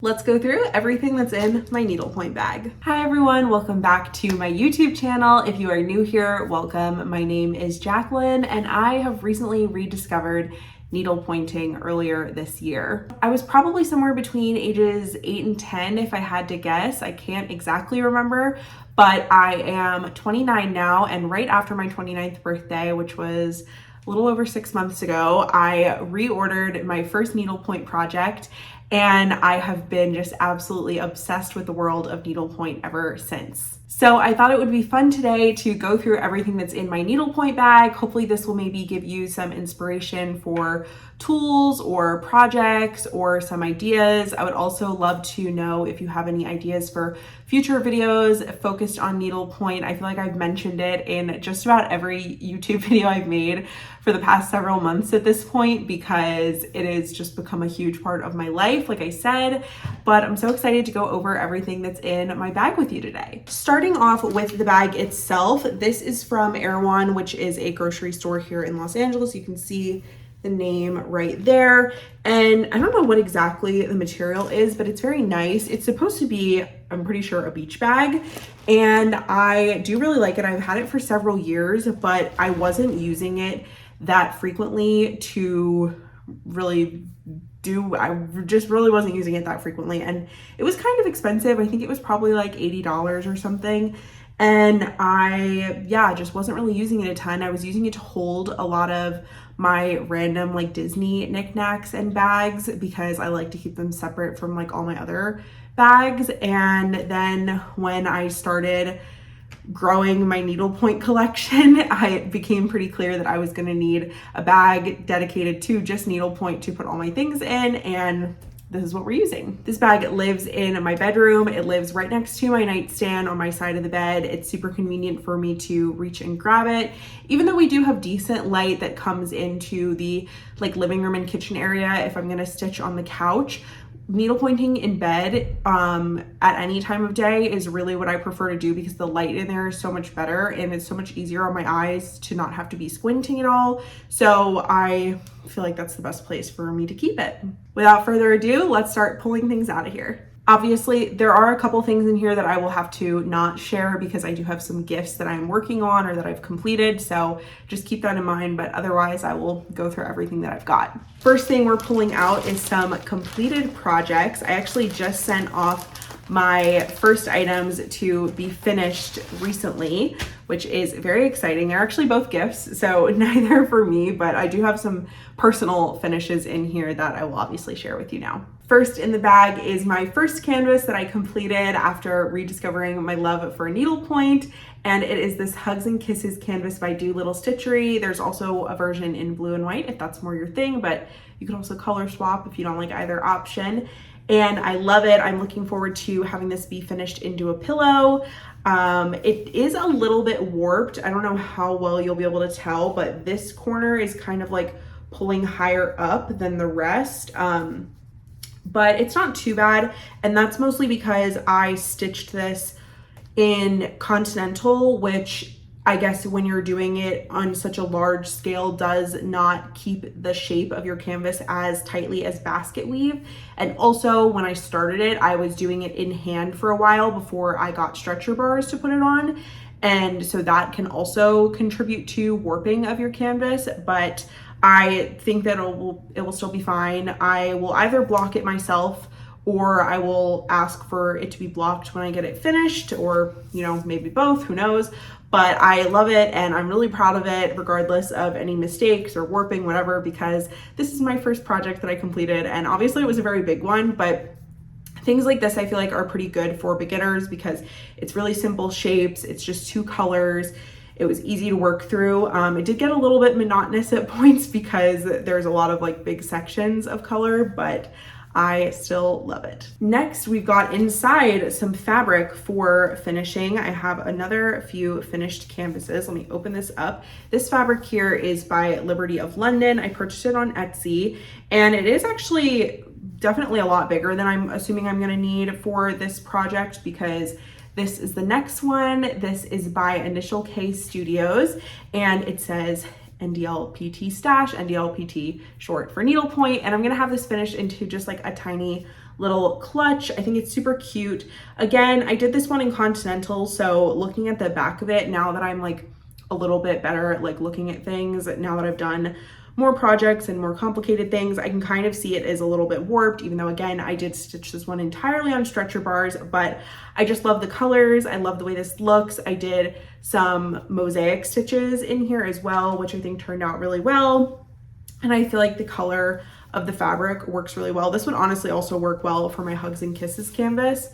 Let's go through everything that's in my needlepoint bag. Hi everyone, welcome back to my YouTube channel. If you are new here, welcome. My name is Jacqueline and I have recently rediscovered needle pointing earlier this year. I was probably somewhere between ages 8 and 10 if I had to guess. I can't exactly remember, but I am 29 now, and right after my 29th birthday, which was a little over 6 months ago, I reordered my first needlepoint project, and I have been just absolutely obsessed with the world of needlepoint ever since. So I thought it would be fun today to go through everything that's in my needlepoint bag. Hopefully this will maybe give you some inspiration for tools or projects or some ideas. I would also love to know if you have any ideas for future videos focused on needlepoint. I feel like I've mentioned it in just about every YouTube video I've made for the past several months at this point, because it has just become a huge part of my life, like I said. But I'm so excited to go over everything that's in my bag with you today. Starting off with the bag itself, this is from Erewhon, which is a grocery store here in Los Angeles. You can see the name right there. And I don't know what exactly the material is, but it's very nice. It's supposed to be, I'm pretty sure, a beach bag. And I do really like it. I've had it for several years, but I wasn't using it that frequently to really I just really wasn't using it that frequently. And it was kind of expensive. I think it was probably like $80 or something. And I just wasn't really using it a ton. I was using it to hold a lot of my random like Disney knickknacks and bags, because I like to keep them separate from like all my other bags. And then when I started growing my needlepoint collection, it became pretty clear that I was going to need a bag dedicated to just needlepoint to put all my things in, and this is what we're using. This bag lives in my bedroom. It lives right next to my nightstand on my side of the bed. It's super convenient for me to reach and grab it. Even though we do have decent light that comes into the like living room and kitchen area, if I'm gonna stitch on the couch, needlepointing in bed at any time of day is really what I prefer to do, because the light in there is so much better and it's so much easier on my eyes to not have to be squinting at all. So I feel like that's the best place for me to keep it. Without further ado, let's start pulling things out of here. Obviously, there are a couple things in here that I will have to not share because I do have some gifts that I'm working on or that I've completed, so just keep that in mind, but otherwise I will go through everything that I've got. First thing we're pulling out is some completed projects. I actually just sent off my first items to be finished recently, which is very exciting. They're actually both gifts, so neither for me, but I do have some personal finishes in here that I will obviously share with you now. First in the bag is my first canvas that I completed after rediscovering my love for needlepoint, and it is this Hugs and Kisses canvas by Do Little Stitchery. There's also a version in blue and white if that's more your thing, but you can also color swap if you don't like either option. And I love it. I'm looking forward to having this be finished into a pillow. It is a little bit warped. I don't know how well you'll be able to tell, but this corner is kind of like pulling higher up than the rest. But it's not too bad. And that's mostly because I stitched this in Continental, which I guess when you're doing it on such a large scale does not keep the shape of your canvas as tightly as basket weave. And also when I started it, I was doing it in hand for a while before I got stretcher bars to put it on. And so that can also contribute to warping of your canvas, but I think that it will still be fine. I will either block it myself or I will ask for it to be blocked when I get it finished, or, you know, maybe both, who knows. But I love it and I'm really proud of it regardless of any mistakes or warping, whatever, because this is my first project that I completed, and obviously it was a very big one, but things like this I feel like are pretty good for beginners because it's really simple shapes. It's just 2 colors. It was easy to work through. It did get a little bit monotonous at points because there's a lot of like big sections of color, but I still love it. Next, we've got inside some fabric for finishing. I have another few finished canvases. Let me open this up. This fabric here is by Liberty of London. I purchased it on Etsy, and it is actually definitely a lot bigger than I'm assuming I'm gonna need for this project, because this is the next one. This is by Initial K Studios, and it says NDLPT stash, NDLPT short for needlepoint, and I'm gonna have this finished into just like a tiny little clutch. I think it's super cute. Again, I did this one in Continental, so looking at the back of it, now that I'm like a little bit better at like looking at things, now that I've done more projects and more complicated things, I can kind of see it is a little bit warped, even though again, I did stitch this one entirely on stretcher bars, but I just love the colors. I love the way this looks. I did some mosaic stitches in here as well, which I think turned out really well. And I feel like the color of the fabric works really well. This would honestly also work well for my Hugs and Kisses canvas,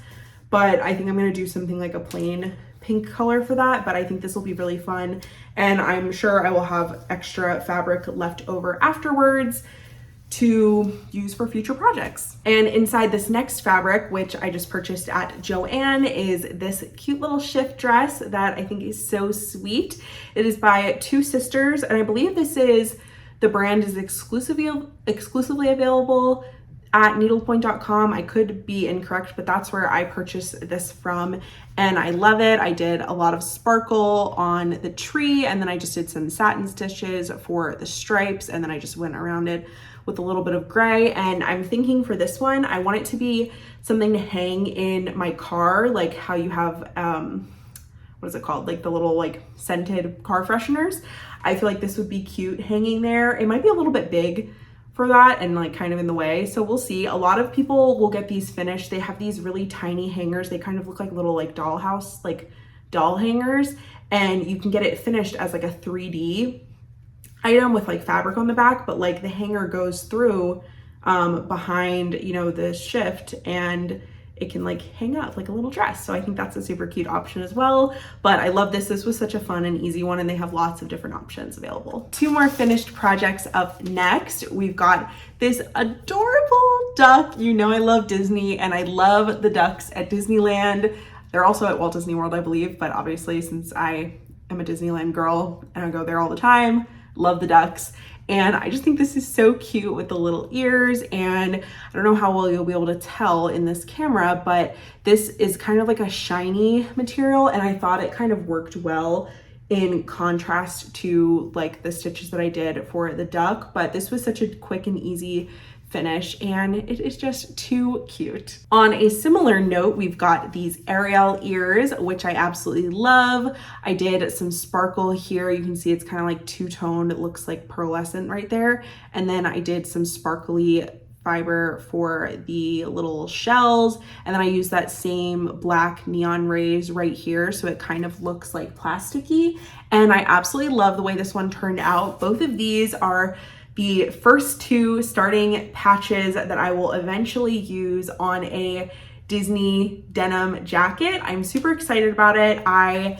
but I think I'm gonna do something like a plain pink color for that, but I think this will be really fun. And I'm sure I will have extra fabric left over afterwards to use for future projects. And inside this next fabric, which I just purchased at Joann, is this cute little shift dress that I think is so sweet. It is by two sisters, and I believe the brand is exclusively available at needlepoint.com. I could be incorrect, but that's where I purchased this from, and I love it. I did a lot of sparkle on the tree, and then I just did some satin stitches for the stripes, and then I just went around it with a little bit of gray. And I'm thinking for this one, I want it to be something to hang in my car, like how you have, what is it called? Like the little like scented car fresheners. I feel like this would be cute hanging there. It might be a little bit big for that and like kind of in the way, so we'll see. A lot of people will get these finished. They have these really tiny hangers. They kind of look like little like dollhouse, like doll hangers, and you can get it finished as like a 3D item with like fabric on the back, but like the hanger goes through behind, you know, the shift, and it can like hang up like a little dress. So I think that's a super cute option as well. But I love this. This was such a fun and easy one, and they have lots of different options available. Two more finished projects up next. We've got this adorable duck. You know I love Disney, and I love the ducks at Disneyland. They're also at Walt Disney World, I believe, but obviously since I am a Disneyland girl and I go there all the time, love the ducks. And I just think this is so cute with the little ears, and I don't know how well you'll be able to tell in this camera, but this is kind of like a shiny material, and I thought it kind of worked well in contrast to like the stitches that I did for the duck. But this was such a quick and easy finish, and it is just too cute. On a similar note, we've got these Ariel ears, which I absolutely love. I did some sparkle here. You can see it's kind of like two-toned. It looks like pearlescent right there. And then I did some sparkly fiber for the little shells, and then I used that same black neon rays right here, so it kind of looks like plasticky. And I absolutely love the way this one turned out. Both of these are the first two starting patches that I will eventually use on a Disney denim jacket. I'm super excited about it. I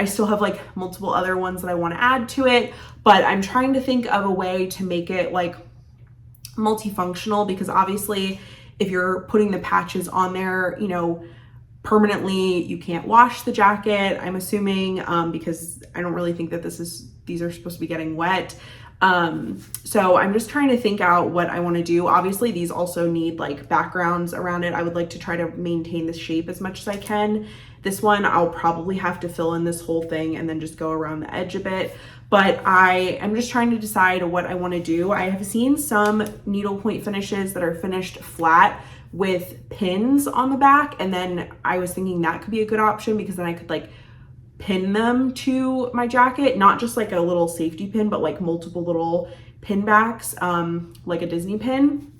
still have like multiple other ones that I want to add to it, but I'm trying to think of a way to make it like multifunctional, because obviously if you're putting the patches on there, you know, permanently, you can't wash the jacket, I'm assuming, because I don't really think that these are supposed to be getting wet. So I'm just trying to think out what I want to do. Obviously these also need like backgrounds around it. I would like to try to maintain the shape as much as I can. This one I'll probably have to fill in this whole thing and then just go around the edge a bit, but I am just trying to decide what I want to do. I have seen some needlepoint finishes that are finished flat with pins on the back, and then I was thinking that could be a good option, because then I could like pin them to my jacket, not just like a little safety pin, but like multiple little pin backs, like a Disney pin.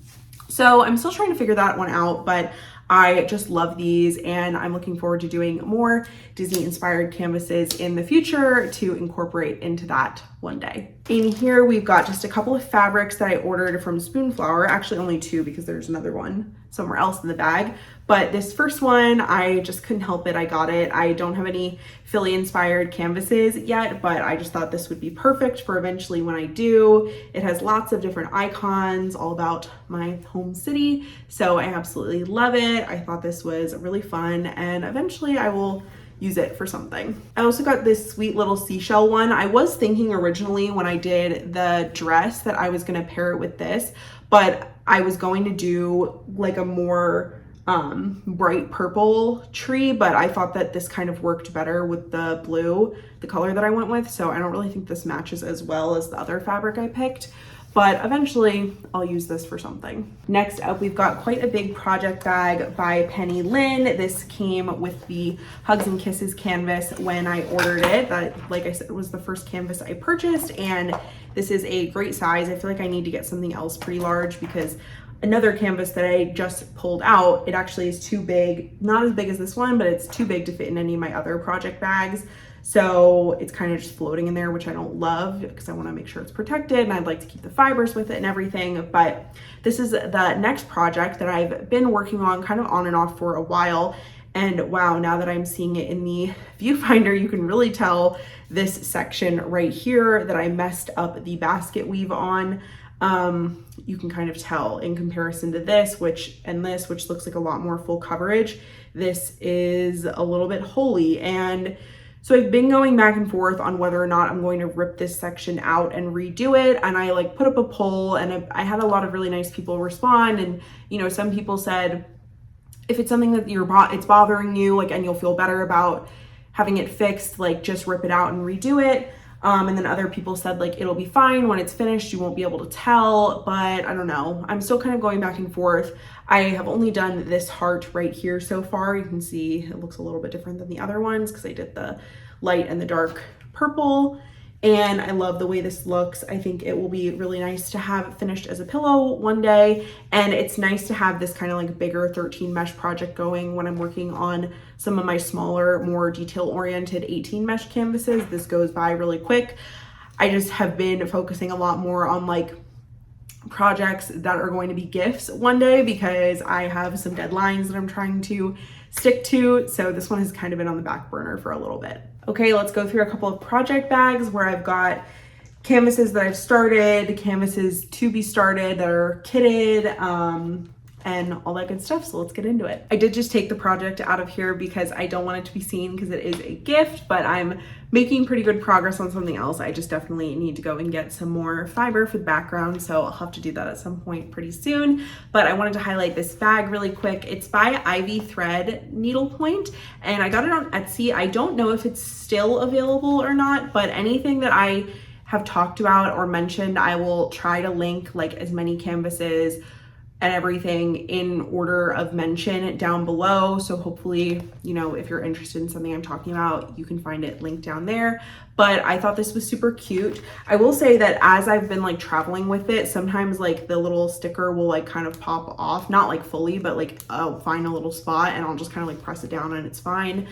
So I'm still trying to figure that one out, but I just love these, and I'm looking forward to doing more Disney inspired canvases in the future to incorporate into that one day. In here, we've got just a couple of fabrics that I ordered from Spoonflower, actually only two because there's another one somewhere else in the bag. But this first one, I just couldn't help it. I got it. I don't have any Philly inspired canvases yet, but I just thought this would be perfect for eventually when I do. It has lots of different icons all about my home city, so I absolutely love it. I thought this was really fun, and eventually I will use it for something. I also got this sweet little seashell one. I was thinking originally when I did the dress that I was gonna pair it with this, but I was going to do like a more bright purple tree, but I thought that this kind of worked better with the blue, the color that I went with, so I don't really think this matches as well as the other fabric I picked. but eventually I'll use this for something. Next up, we've got quite a big project bag by Penny Lynn. This came with the Hugs and Kisses canvas when I ordered it. That, like I said, was the first canvas I purchased, and this is a great size. I feel like I need to get something else pretty large because another canvas that I just pulled out, it actually is too big, not as big as this one, but it's too big to fit in any of my other project bags. So it's kind of just floating in there, which I don't love because I want to make sure it's protected and I'd like to keep the fibers with it and everything. But this is the next project that I've been working on kind of on and off for a while. And wow, now that I'm seeing it in the viewfinder, you can really tell this section right here that I messed up the basket weave on. You can kind of tell in comparison to this, which looks like a lot more full coverage. This is a little bit holy. And so I've been going back and forth on whether or not I'm going to rip this section out and redo it. And I like put up a poll, and I had a lot of really nice people respond. And, you know, some people said, if it's something that it's bothering you, like, and you'll feel better about having it fixed, like just rip it out and redo it. And then other people said like, it'll be fine when it's finished, you won't be able to tell, but I don't know. I'm still kind of going back and forth. I have only done this heart right here so far. You can see it looks a little bit different than the other ones because I did the light and the dark purple. And I love the way this looks. I think it will be really nice to have finished as a pillow one day. And it's nice to have this kind of like bigger 13 mesh project going when I'm working on some of my smaller, more detail oriented 18 mesh canvases. This goes by really quick. I just have been focusing a lot more on like projects that are going to be gifts one day because I have some deadlines that I'm trying to stick to. So this one has kind of been on the back burner for a little bit. Okay, let's go through a couple of project bags where I've got canvases that I've started, canvases to be started that are kitted, and all that good stuff. So let's get into it. I did just take the project out of here because I don't want it to be seen because it is a gift, but I'm making pretty good progress on something else. I just definitely need to go and get some more fiber for the background. So I'll have to do that at some point pretty soon. But I wanted to highlight this bag really quick. It's by Ivy Thread Needlepoint, and I got it on Etsy. I don't know if it's still available or not, but anything that I have talked about or mentioned, I will try to link like as many canvases and everything in order of mention down below. So hopefully, you know, if you're interested in something I'm talking about, you can find it linked down there. But I thought this was super cute. I will say that as I've been like traveling with it, sometimes like the little sticker will like kind of pop off, not like fully, but like I'll find a little spot and I'll just kind of like press it down and it's fine.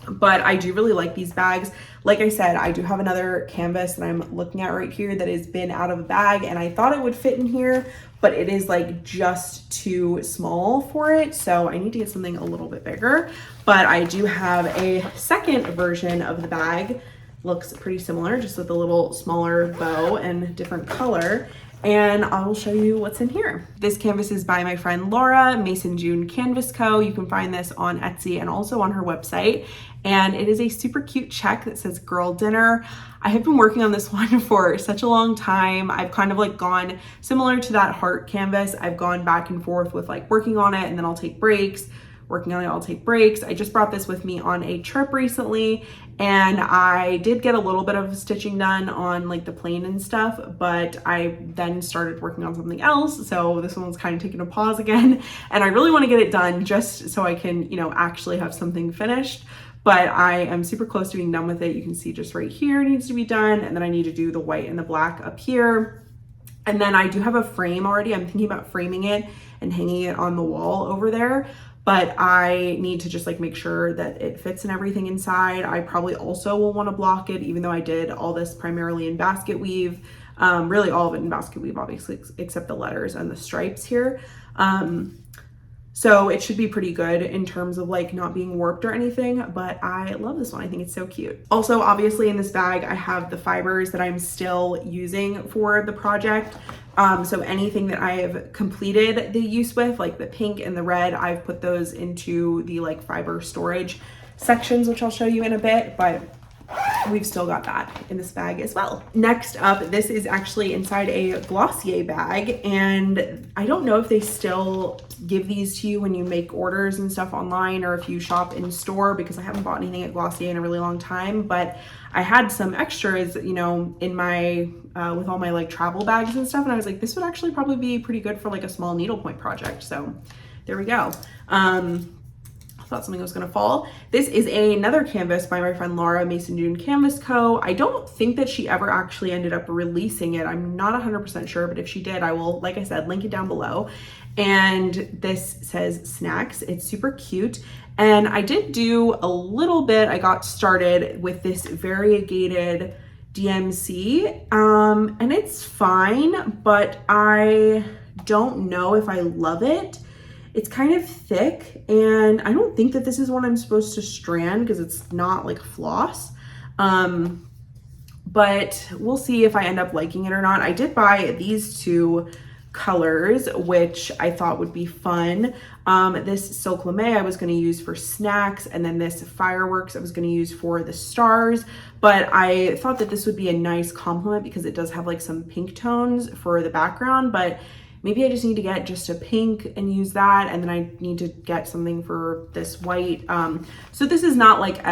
But I do really like these bags. Like I said, I do have another canvas that I'm looking at right here that has been out of a bag, and I thought it would fit in here, but it is like just too small for it. So I need to get something a little bit bigger. But I do have a second version of the bag. Looks pretty similar, just with a little smaller bow and different color. And I will show you what's in here. This canvas is by my friend Laura, Mason June Canvas Co. You can find this on Etsy and also on her website. And it is a super cute check that says girl dinner. I have been working on this one for such a long time. I've kind of like gone similar to that heart canvas. I've gone back and forth with like working on it and then I'll take breaks. Working on it, I'll take breaks. I just brought this with me on a trip recently, and I did get a little bit of stitching done on like the plane and stuff, but I then started working on something else. So this one's kind of taking a pause again, and I really want to get it done just so I can, you know, actually have something finished. But I am super close to being done with it. You can see just right here it needs to be done, and then I need to do the white and the black up here. And then I do have a frame already. I'm thinking about framing it and hanging it on the wall over there. But I need to just like make sure that it fits and everything inside. I probably also will want to block it, even though I did all this primarily in basket weave, really all of it in basket weave, obviously, except the letters and the stripes here. So it should be pretty good in terms of like not being warped or anything, but I love this one. I think it's so cute. Also, obviously in this bag, I have the fibers that I'm still using for the project. So anything that I have completed the use with, like the pink and the red, I've put those into the like fiber storage sections, which I'll show you in a bit. But we've still got that in this bag as well. Next up, this is actually inside a Glossier bag, and I don't know if they still give these to you when you make orders and stuff online or if you shop in store, because I haven't bought anything at Glossier in a really long time, but I had some extras, you know, in my with all my like travel bags and stuff, and I was like, this would actually probably be pretty good for like a small needlepoint project. So there we go. I thought something was gonna fall. This is another canvas by my friend Laura, Mason June Canvas Co. I don't think that she ever actually ended up releasing it. I'm not 100% sure, but if she did, I will, like I said, link it down below. And this says snacks. It's super cute. And I did do a little bit, I got started with this variegated DMC, and it's fine, but I don't know if I love it. It's kind of thick, and I don't think that this is what I'm supposed to strand because it's not like floss. But we'll see if I end up liking it or not. I did buy these two colors, which I thought would be fun. This Silk Lame I was going to use for snacks, and then this Fireworks I was going to use for the stars, but I thought that this would be a nice complement because it does have like some pink tones for the background, but maybe I just need to get just a pink and use that, and then I need to get something for this white. So this is not like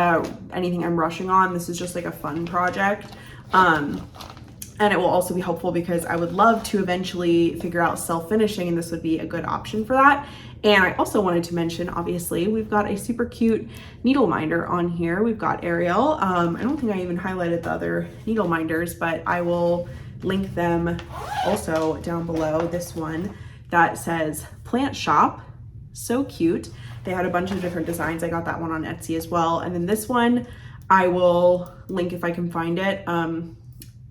anything I'm rushing on. This is just like a fun project. And it will also be helpful because I would love to eventually figure out self-finishing, and this would be a good option for that. And I also wanted to mention, obviously, we've got a super cute needle minder on here. We've got Ariel. I don't think I even highlighted the other needle minders, but I will link them also down below. This one that says Plant Shop, so cute. They had a bunch of different designs. I got that one on Etsy as well. And then this one I will link if I can find it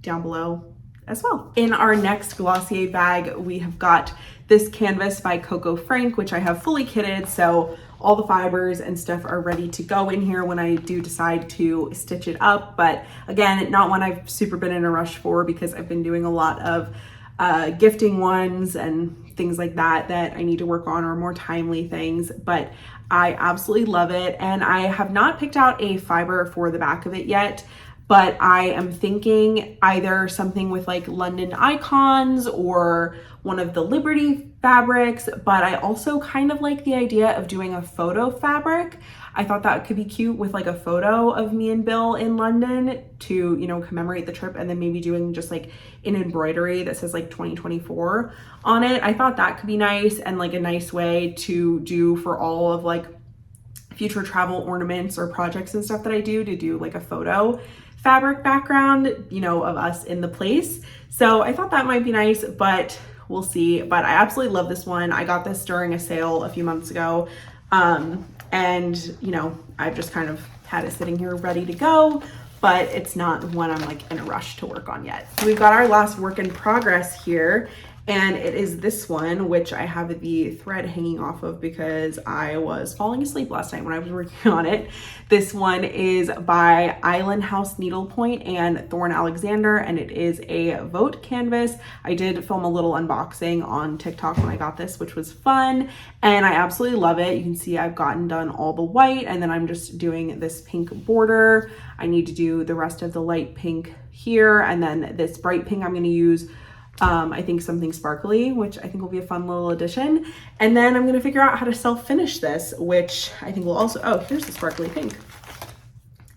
down below as well. In our next Glossier bag, we have got this canvas by Coco Frank, which I have fully kitted, so all the fibers and stuff are ready to go in here when I do decide to stitch it up. But again, not one I've super been in a rush for because I've been doing a lot of gifting ones and things like that that I need to work on, or more timely things, but I absolutely love it. And I have not picked out a fiber for the back of it yet, but I am thinking either something with like London icons or one of the Liberty fabrics, but I also kind of like the idea of doing a photo fabric. I thought that could be cute with like a photo of me and Bill in London to, you know, commemorate the trip, and then maybe doing just like an embroidery that says like 2024 on it. I thought that could be nice and like a nice way to do for all of like future travel ornaments or projects and stuff that I do, to do like a photo fabric background, you know, of us in the place. So I thought that might be nice, but we'll see. But I absolutely love this one. I got this during a sale a few months ago. And you know, I've just kind of had it sitting here ready to go, but it's not one I'm like in a rush to work on yet. We've got our last work in progress here, and it is this one, which I have the thread hanging off of because I was falling asleep last night when I was working on it. This one is by Island House Needlepoint and Thorne Alexander, and it is a vote canvas. I did film a little unboxing on TikTok when I got this, which was fun, and I absolutely love it. You can see I've gotten done all the white, and then I'm just doing this pink border. I need to do the rest of the light pink here, and then this bright pink I'm going to use I think something sparkly, which I think will be a fun little addition. And then I'm going to figure out how to self-finish this, which I think will also, oh, here's the sparkly pink.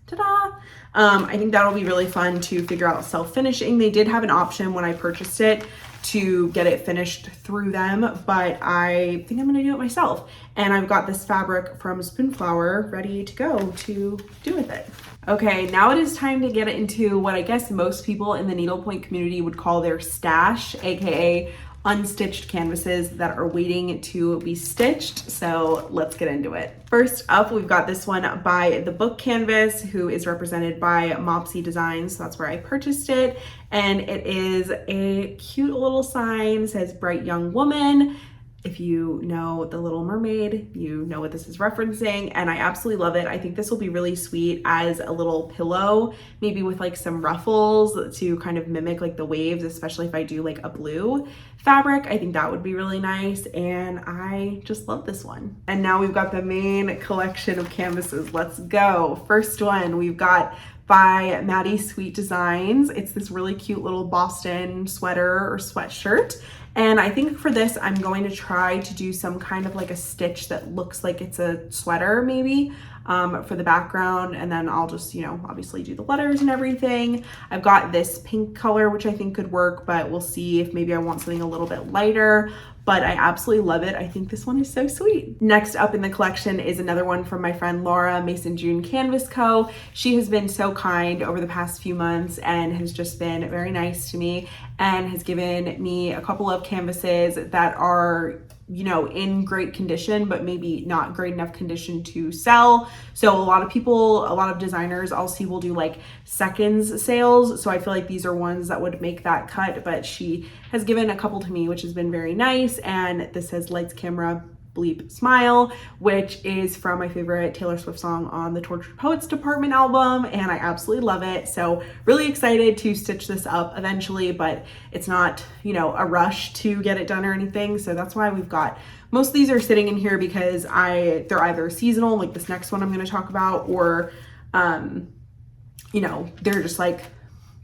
Ta-da! I think that'll be really fun to figure out self-finishing. They did have an option when I purchased it to get it finished through them, but I think I'm going to do it myself. And I've got this fabric from Spoonflower ready to go to do with it. Okay, now it is time to get into what I guess most people in the needlepoint community would call their stash, aka unstitched canvases that are waiting to be stitched. So let's get into it. First up, we've got this one by The Book Canvas, who is represented by Mopsy Designs. So that's where I purchased it. And it is a cute little sign, says Bright Young Woman. If you know The Little Mermaid, you know what this is referencing, and I absolutely love it. I think this will be really sweet as a little pillow, maybe with like some ruffles to kind of mimic like the waves, especially if I do like a blue fabric. I think that would be really nice, and I just love this one. And now we've got the main collection of canvases. Let's go. First one, we've got by Maddie Sweet Designs. It's this really cute little Boston sweater or sweatshirt. And I think for this, I'm going to try to do some kind of like a stitch that looks like it's a sweater maybe for the background. And then I'll just, obviously do the letters and everything. I've got this pink color, which I think could work, but we'll see if maybe I want something a little bit lighter. But I absolutely love it. I think this one is so sweet. Next up in the collection is another one from my friend Laura, Mason June Canvas Co. She has been so kind over the past few months and has just been very nice to me and has given me a couple of canvases that are in great condition, but maybe not great enough condition to sell. So a lot of designers I'll see will do like seconds sales. So I feel like these are ones that would make that cut, but she has given a couple to me, which has been very nice. And this says lights, camera, bleep, smile, which is from my favorite Taylor Swift song on the Tortured Poets Department album, and I absolutely love it. So really excited to stitch this up eventually, but it's not, a rush to get it done or anything. So that's why we've got, most of these are sitting in here because they're either seasonal, like this next one I'm going to talk about, or, they're just like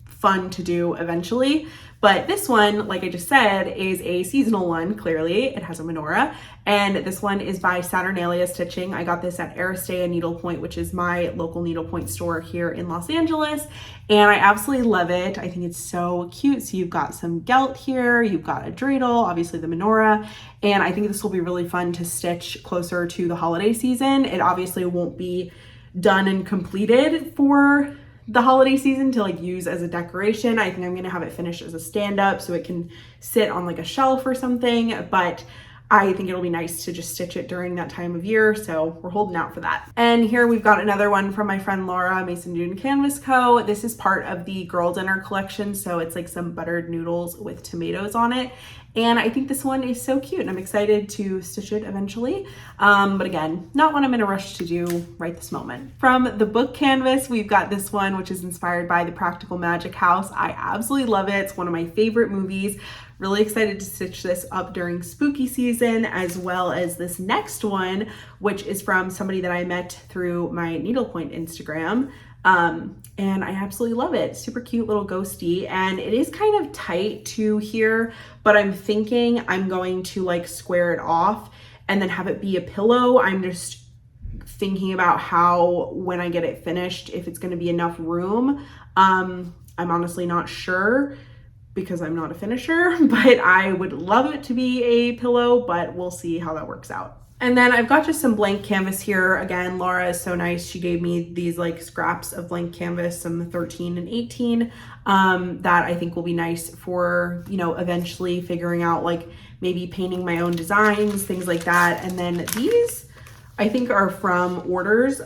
fun to do eventually. But this one, like I just said, is a seasonal one, clearly. It has a menorah. And this one is by Saturnalia Stitching. I got this at Aristea Needlepoint, which is my local needlepoint store here in Los Angeles. And I absolutely love it. I think it's so cute. So you've got some gelt here, you've got a dreidel, obviously the menorah. And I think this will be really fun to stitch closer to the holiday season. It obviously won't be done and completed for the holiday season to like use as a decoration. I think I'm gonna have it finished as a stand-up so it can sit on like a shelf or something, but I think it'll be nice to just stitch it during that time of year, so we're holding out for that. And here we've got another one from my friend Laura, Mason June Canvas Co. This is part of the Girl Dinner collection, so it's like some buttered noodles with tomatoes on it. And I think this one is so cute and I'm excited to stitch it eventually. But again, not one I'm in a rush to do right this moment. From the book canvas, we've got this one, which is inspired by The Practical Magic House. I absolutely love it. It's one of my favorite movies. Really excited to stitch this up during spooky season, as well as this next one, which is from somebody that I met through my needlepoint Instagram. And I absolutely love it. Super cute little ghosty, and it is kind of tight to here, but I'm thinking I'm going to like square it off and then have it be a pillow. I'm just thinking about how, when I get it finished, if it's going to be enough room. I'm honestly not sure because I'm not a finisher, but I would love it to be a pillow, but we'll see how that works out. And then I've got just some blank canvas here. Again, Laura is so nice. She gave me these like scraps of blank canvas, some 13 and 18, that I think will be nice for, eventually figuring out like maybe painting my own designs, things like that. And then these I think are from orders,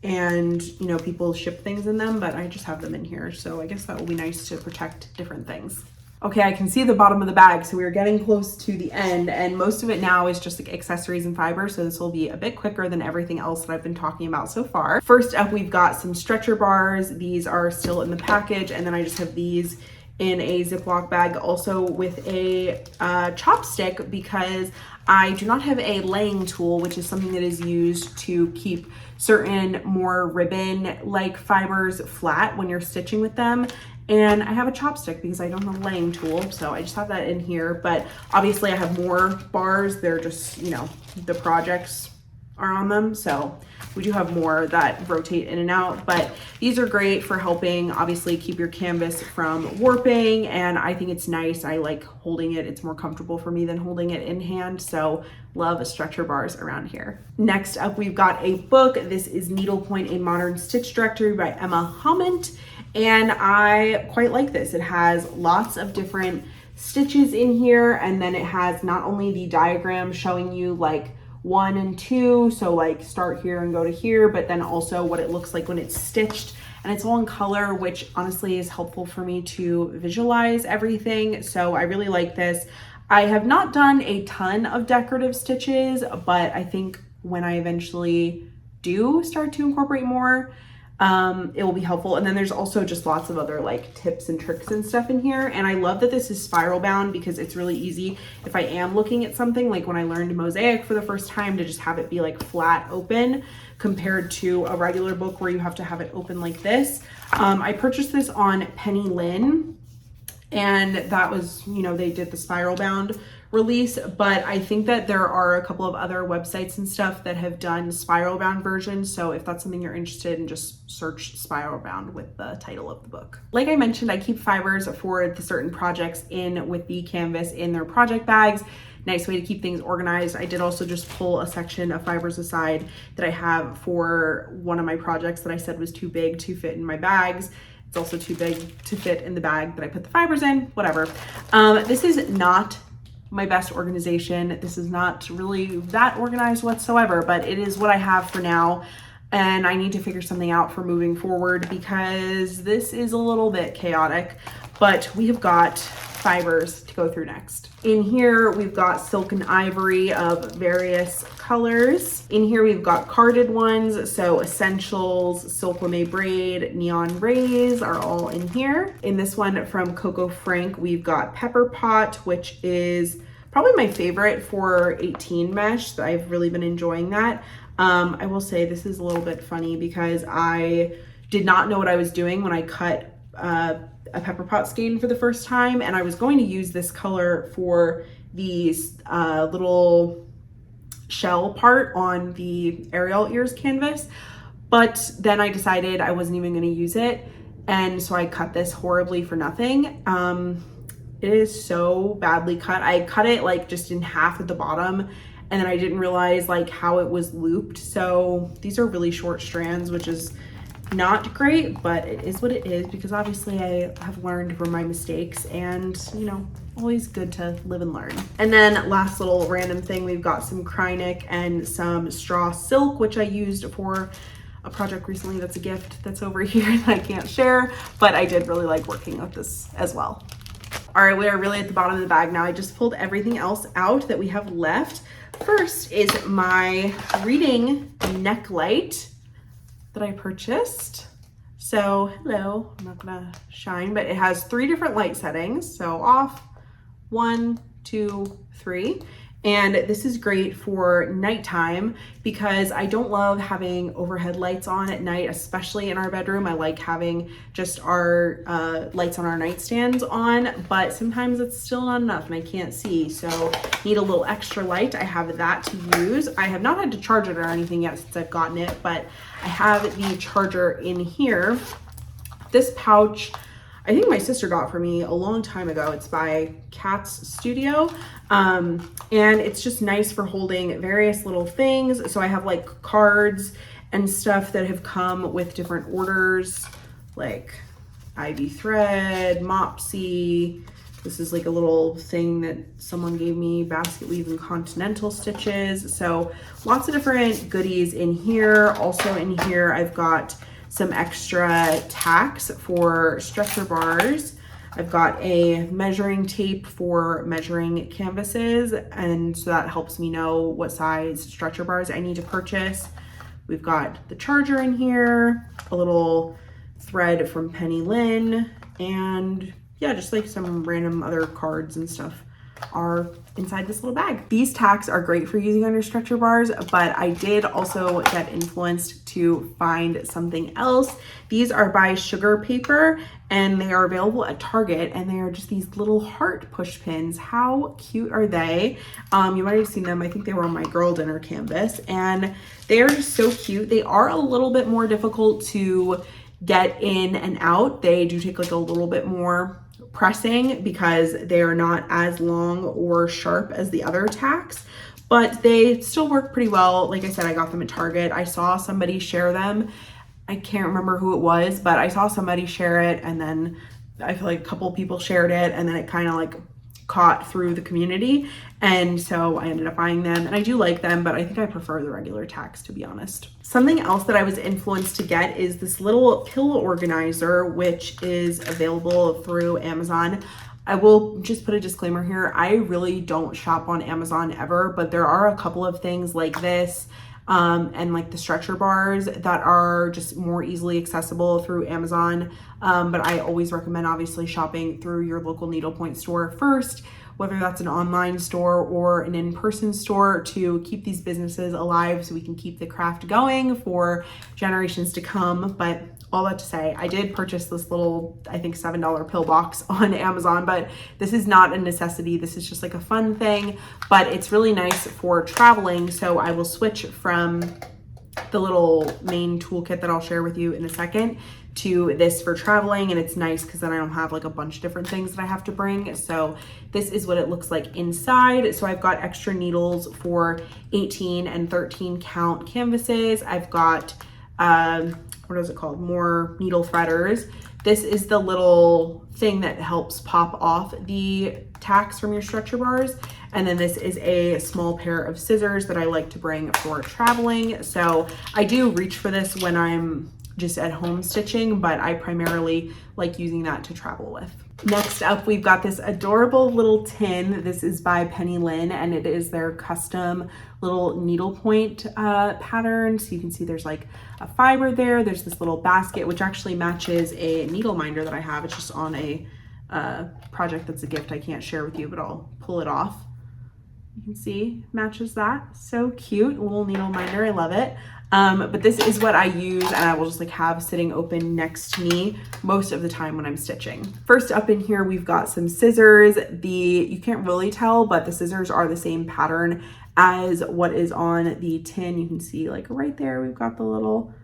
and people ship things in them, but I just have them in here. So I guess that will be nice to protect different things. Okay, I can see the bottom of the bag, so we're getting close to the end, and most of it now is just like accessories and fiber, so this will be a bit quicker than everything else that I've been talking about so far. First up, we've got some stretcher bars. These are still in the package, and then I just have these in a Ziploc bag, also with a chopstick, because I do not have a laying tool, which is something that is used to keep certain more ribbon-like fibers flat when you're stitching with them. And I have a chopstick because I don't have a laying tool, so I just have that in here. But obviously I have more bars. They're just, the projects are on them. So we do have more that rotate in and out, but these are great for helping obviously keep your canvas from warping. And I think it's nice. I like holding it. It's more comfortable for me than holding it in hand. So love stretcher bars around here. Next up, we've got a book. This is Needlepoint, A Modern Stitch Directory by Emma Hummant. And I quite like this. It has lots of different stitches in here, and then it has not only the diagram showing you like 1 and 2, so like start here and go to here, but then also what it looks like when it's stitched, and it's all in color, which honestly is helpful for me to visualize everything. So I really like this. I have not done a ton of decorative stitches, but I think when I eventually do start to incorporate more, it will be helpful. And then there's also just lots of other like tips and tricks and stuff in here. And I love that this is spiral bound because it's really easy if I am looking at something, like when I learned mosaic for the first time, to just have it be like flat open compared to a regular book where you have to have it open like this. I purchased this on Penny Lynn, and that was, you know, they did the spiral bound release, but I think that there are a couple of other websites and stuff that have done spiral bound versions. So if that's something you're interested in, just search spiral bound with the title of the book. Like I mentioned, I keep fibers for the certain projects in with the canvas in their project bags. Nice way to keep things organized. I did also just pull a section of fibers aside that I have for one of my projects that I said was too big to fit in my bags. It's also too big to fit in the bag that I put the fibers in, whatever. This is not my best organization. This is not really that organized whatsoever, but it is what I have for now. And I need to figure something out for moving forward because this is a little bit chaotic, but we have got fibers to go through next. In here, we've got silk and ivory of various colors. In here, we've got carded ones. So essentials, silk lame braid, neon rays are all in here. In this one from Coco Frank, we've got pepper pot, which is probably my favorite for 18 mesh. I've really been enjoying that. I will say this is a little bit funny because I did not know what I was doing when I cut a pepper pot skein for the first time, and I was going to use this color for these little shell part on the Ariel ears canvas, but then I decided I wasn't even going to use it, and so I cut this horribly for nothing. It is so badly cut. I cut it like just in half at the bottom, and then I didn't realize like how it was looped. So these are really short strands, which is not great, but it is what it is because obviously I have learned from my mistakes, and you know, always good to live and learn. And then last little random thing, we've got some Krynic and some straw silk, which I used for a project recently that's a gift that's over here that I can't share, but I did really like working with this as well. All right, we are really at the bottom of the bag now. I just pulled everything else out that we have left. First is my reading neck light that I purchased. So hello, I'm not gonna shine, but it has 3 different light settings. So off, 1, 2, 3. And this is great for nighttime because I don't love having overhead lights on at night, especially in our bedroom. I like having just our lights on our nightstands on, but sometimes it's still not enough and I can't see. So need a little extra light. I have that to use. I have not had to charge it or anything yet since I've gotten it, but I have the charger in here. This pouch, I think my sister got for me a long time ago. It's by Cat's Studio. And it's just nice for holding various little things. So I have like cards and stuff that have come with different orders, like Ivy thread, Mopsy. This is like a little thing that someone gave me, basket weave and continental stitches. So lots of different goodies in here. Also in here, I've got some extra tacks for stretcher bars. I've got a measuring tape for measuring canvases, and so that helps me know what size stretcher bars I need to purchase. We've got the charger in here, a little thread from Penny Lynn, and yeah, just like some random other cards and stuff are inside this little bag. These tacks are great for using on your stretcher bars, but I did also get influenced to find something else. These are by Sugar Paper and they are available at Target, and they are just these little heart push pins. How cute are they? You might have seen them. I think they were on my girl dinner canvas, and they are just so cute. They are a little bit more difficult to get in and out. They do take like a little bit more pressing because they are not as long or sharp as the other tacks, but they still work pretty well. Like I said, I got them at Target. I saw somebody share them. I can't remember who it was, but I saw somebody share it, and then I feel like a couple people shared it, and then it kind of like caught through the community, and so I ended up buying them, and I do like them, but I think I prefer the regular tacks, to be honest. Something else that I was influenced to get is this little pill organizer, which is available through Amazon. I will just put a disclaimer here. I really don't shop on Amazon ever, but there are a couple of things like this and like the stretcher bars that are just more easily accessible through Amazon. But I always recommend obviously shopping through your local needlepoint store first, whether that's an online store or an in-person store, to keep these businesses alive so we can keep the craft going for generations to come. But all that to say, I did purchase this little, I think $7 pill box on Amazon, but this is not a necessity. This is just like a fun thing, but it's really nice for traveling. So I will switch from the little main toolkit that I'll share with you in a second to this for traveling. And it's nice because then I don't have like a bunch of different things that I have to bring. So this is what it looks like inside. So I've got extra needles for 18 and 13 count canvases. I've got, what is it called? More needle threaders. This is the little thing that helps pop off the tacks from your stretcher bars. And then this is a small pair of scissors that I like to bring for traveling. So I do reach for this when I'm just at home stitching, but I primarily like using that to travel with. Next up, we've got this adorable little tin. This is by Penny Lynn, and it is their custom little needlepoint pattern. So you can see there's like a fiber there. There's this little basket, which actually matches a needle minder that I have. It's just on a project that's a gift I can't share with you, but I'll pull it off. You can see matches that. So cute, a little needle minder. I love it. But this is what I use, and I will just like have sitting open next to me most of the time when I'm stitching. First up in here, we've got some scissors. You can't really tell, but the scissors are the same pattern as what is on the tin. You can see like right there, we've got the little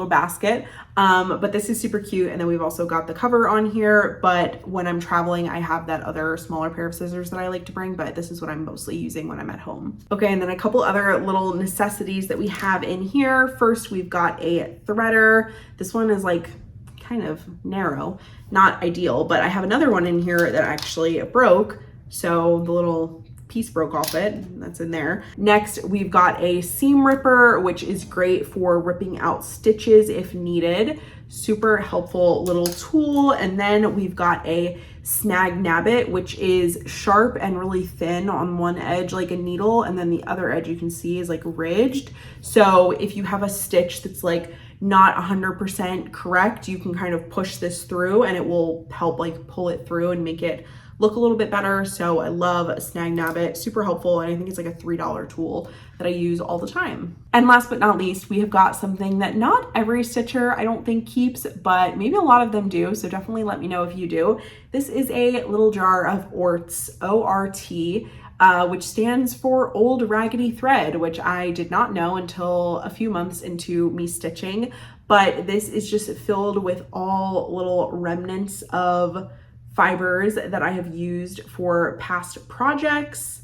basket. But this is super cute. And then we've also got the cover on here, but when I'm traveling, I have that other smaller pair of scissors that I like to bring, but this is what I'm mostly using when I'm at home. Okay, and then a couple other little necessities that we have in here. First, we've got a threader. This one is like kind of narrow, not ideal, but I have another one in here that actually broke. So the little piece broke off it, that's in there. Next, we've got a seam ripper, which is great for ripping out stitches if needed. Super helpful little tool. And then we've got a snag nabbit, which is sharp and really thin on one edge like a needle, and then the other edge you can see is like ridged. So if you have a stitch that's like not 100% correct, you can kind of push this through and it will help like pull it through and make it look a little bit better. So I love Snag Nabbit, super helpful. And I think it's like a $3 tool that I use all the time. And last but not least, we have got something that not every stitcher I don't think keeps, but maybe a lot of them do. So definitely let me know if you do. This is a little jar of ORT, O-R-T, which stands for Old Raggedy Thread, which I did not know until a few months into me stitching. But this is just filled with all little remnants of fibers that I have used for past projects.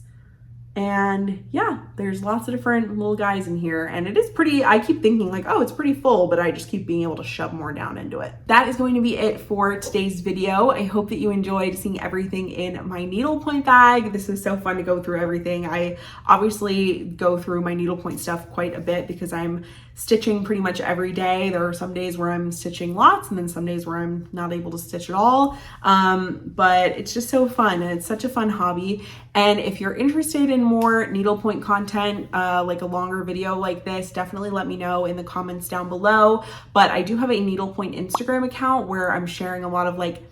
And yeah, there's lots of different little guys in here, and it is pretty, I keep thinking like, oh, it's pretty full, but I just keep being able to shove more down into it. That is going to be it for today's video. I hope that you enjoyed seeing everything in my needlepoint bag. This is so fun to go through everything. I obviously go through my needlepoint stuff quite a bit because I'm stitching pretty much every day. There are some days where I'm stitching lots and then some days where I'm not able to stitch at all. But it's just so fun, and it's such a fun hobby. And if you're interested in more needlepoint content, like a longer video like this, definitely let me know in the comments down below. But I do have a needlepoint Instagram account where I'm sharing a lot of like,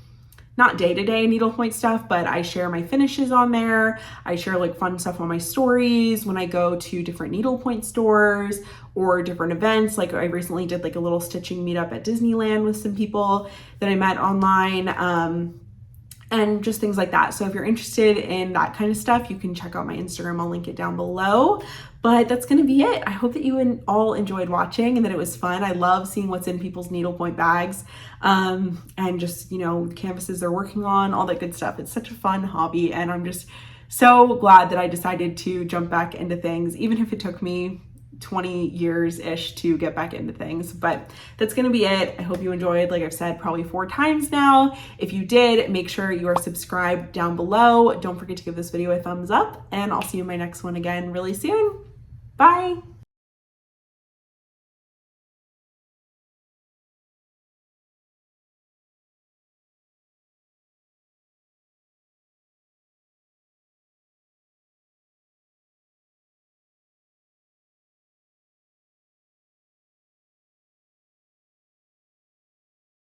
not day-to-day needlepoint stuff, but I share my finishes on there. I share like fun stuff on my stories when I go to different needlepoint stores or different events. Like I recently did like a little stitching meetup at Disneyland with some people that I met online, and just things like that. So if you're interested in that kind of stuff, you can check out my Instagram. I'll link it down below. But that's gonna be it. I hope that you all enjoyed watching and that it was fun. I love seeing what's in people's needlepoint bags, and just, you know, canvases they're working on, all that good stuff. It's such a fun hobby, and I'm just so glad that I decided to jump back into things, even if it took me 20 years-ish to get back into things. But that's gonna be it. I hope you enjoyed, like I've said probably 4 times now. If you did, make sure you are subscribed down below. Don't forget to give this video a thumbs up, and I'll see you in my next one again really soon. Bye.